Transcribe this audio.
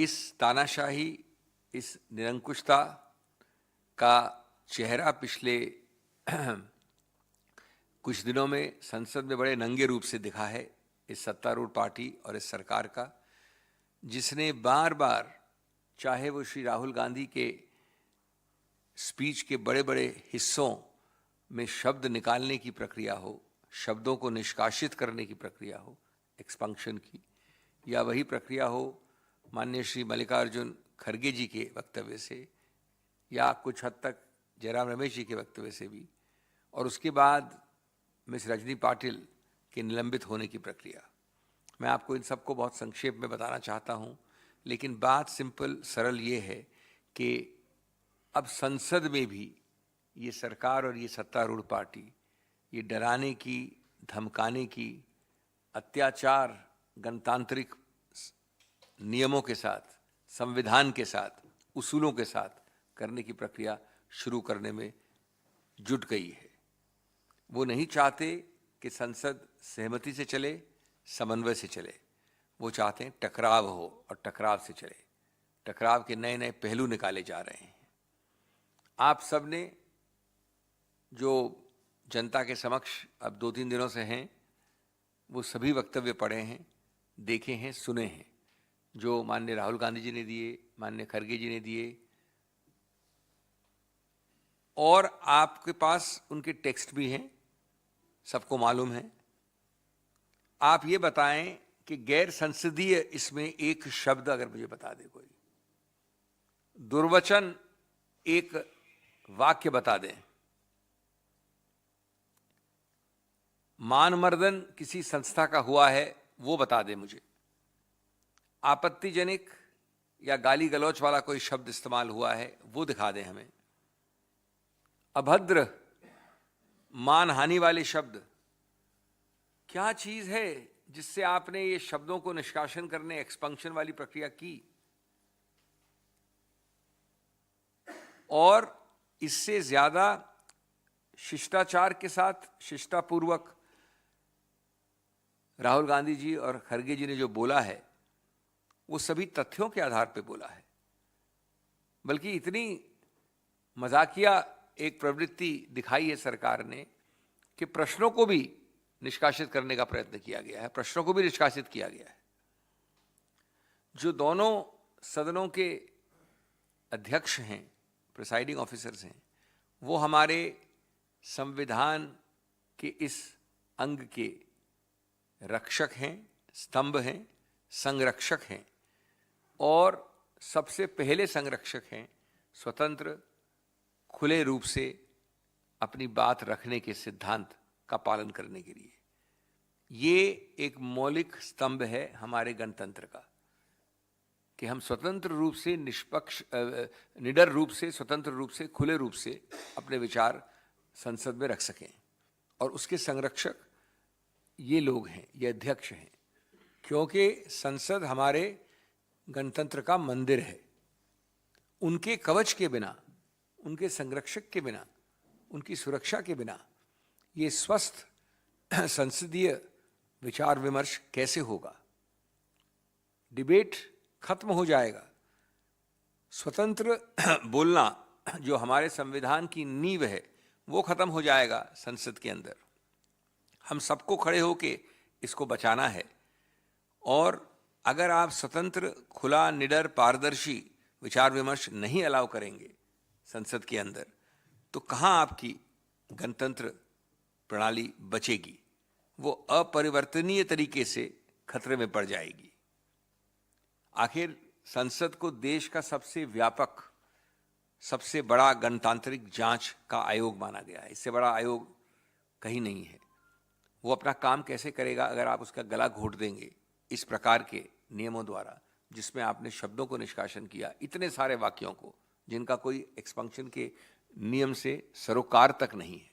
इस तानाशाही, इस निरंकुशता का चेहरा पिछले कुछ दिनों में संसद में बड़े नंगे रूप से दिखा है इस सत्तारूढ़ पार्टी और इस सरकार का, जिसने बार बार, चाहे वो श्री राहुल गांधी के स्पीच के बड़े बड़े हिस्सों में शब्द निकालने की प्रक्रिया हो, शब्दों को निष्कासित करने की प्रक्रिया हो एक्सपंक्शन की, या वही प्रक्रिया हो माननीय श्री मल्लिकार्जुन खड़गे जी के वक्तव्य से, या कुछ हद तक जयराम रमेश जी के वक्तव्य से भी, और उसके बाद मिस रजनी पाटिल के निलंबित होने की प्रक्रिया। मैं आपको इन सबको बहुत संक्षेप में बताना चाहता हूं, लेकिन बात सिंपल सरल ये है कि अब संसद में भी ये सरकार और ये सत्तारूढ़ पार्टी ये डराने की, धमकाने की, अत्याचार गणतांत्रिक नियमों के साथ, संविधान के साथ, उसूलों के साथ करने की प्रक्रिया शुरू करने में जुट गई है। वो नहीं चाहते कि संसद सहमति से चले, समन्वय से चले। वो चाहते हैं टकराव हो और टकराव से चले। टकराव के नए नए पहलू निकाले जा रहे हैं। आप सब ने जो जनता के समक्ष अब 2-3 दिनों से हैं, वो सभी वक्तव्य पढ़े हैं, देखे हैं, सुने हैं, जो माननीय राहुल गांधी जी ने दिए, माननीय खड़गे जी ने दिए, और आपके पास उनके टेक्स्ट भी हैं, सबको मालूम है। आप ये बताएं कि गैर संसदीय इसमें एक शब्द अगर मुझे बता दे कोई, दुर्वचन एक वाक्य बता दें, मानमर्दन किसी संस्था का हुआ है वो बता दे मुझे, आपत्तिजनक या गाली गलौच वाला कोई शब्द इस्तेमाल हुआ है वो दिखा दें हमें, अभद्र, मानहानि वाले शब्द, क्या चीज है जिससे आपने ये शब्दों को निष्कासन करने, एक्सपंक्शन वाली प्रक्रिया की। और इससे ज्यादा शिष्टाचार के साथ, शिष्टापूर्वक राहुल गांधी जी और खड़गे जी ने जो बोला है वो सभी तथ्यों के आधार पर बोला है, बल्कि इतनी मजाकिया एक प्रवृत्ति दिखाई है सरकार ने कि प्रश्नों को भी निष्कासित करने का प्रयत्न किया गया है, प्रश्नों को भी निष्कासित किया गया है। जो दोनों सदनों के अध्यक्ष हैं, प्रिसाइडिंग ऑफिसर्स हैं, वो हमारे संविधान के इस अंग के रक्षक हैं, स्तंभ हैं, संरक्षक हैं, और सबसे पहले संरक्षक हैं स्वतंत्र, खुले रूप से अपनी बात रखने के सिद्धांत का पालन करने के लिए। ये एक मौलिक स्तंभ है हमारे गणतंत्र का कि हम स्वतंत्र रूप से, निष्पक्ष, निडर रूप से, स्वतंत्र रूप से, खुले रूप से अपने विचार संसद में रख सकें। और उसके संरक्षक ये लोग हैं, ये अध्यक्ष हैं, क्योंकि संसद हमारे गणतंत्र का मंदिर है। उनके कवच के बिना, उनके संरक्षक के बिना, उनकी सुरक्षा के बिना ये स्वस्थ संसदीय विचार विमर्श कैसे होगा। डिबेट खत्म हो जाएगा। स्वतंत्र बोलना जो हमारे संविधान की नींव है वो खत्म हो जाएगा संसद के अंदर। हम सबको खड़े होके इसको बचाना है। और अगर आप स्वतंत्र, खुला, निडर, पारदर्शी विचार विमर्श नहीं अलाउ करेंगे संसद के अंदर, तो कहाँ आपकी गणतंत्र प्रणाली बचेगी। वो अपरिवर्तनीय तरीके से खतरे में पड़ जाएगी। आखिर संसद को देश का सबसे व्यापक, सबसे बड़ा गणतांत्रिक जांच का आयोग माना गया है। इससे बड़ा आयोग कहीं नहीं है। वो अपना काम कैसे करेगा अगर आप उसका गला घोट देंगे इस प्रकार के नियमों द्वारा, जिसमें आपने शब्दों को निष्कासन किया, इतने सारे वाक्यों को जिनका कोई एक्सपंक्शन के नियम से सरोकार तक नहीं है।